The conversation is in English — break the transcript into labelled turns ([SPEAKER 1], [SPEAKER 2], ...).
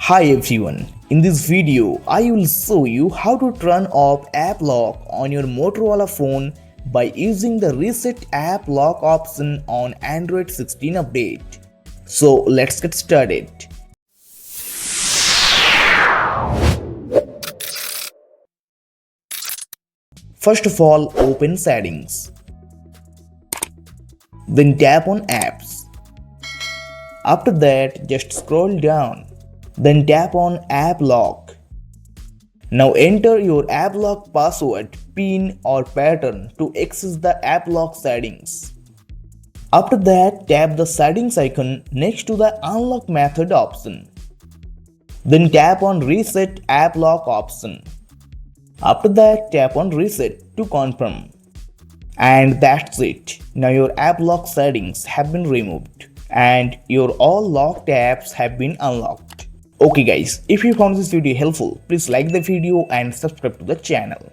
[SPEAKER 1] Hi everyone, in this video I will show you how to turn off app lock on your Motorola phone by using the reset app lock option on Android 16 update. So let's get started. First of all, open settings. Then tap on apps. After that, just scroll down. Then tap on app lock. Now enter your app lock password, PIN or pattern to access the app lock settings. After that, tap the settings icon next to the unlock method option. Then tap on reset app lock option. After that, tap on reset to confirm. And that's it. Now your app lock settings have been removed and your all locked apps have been unlocked. Okay guys, if you found this video helpful, please like the video and subscribe to the channel.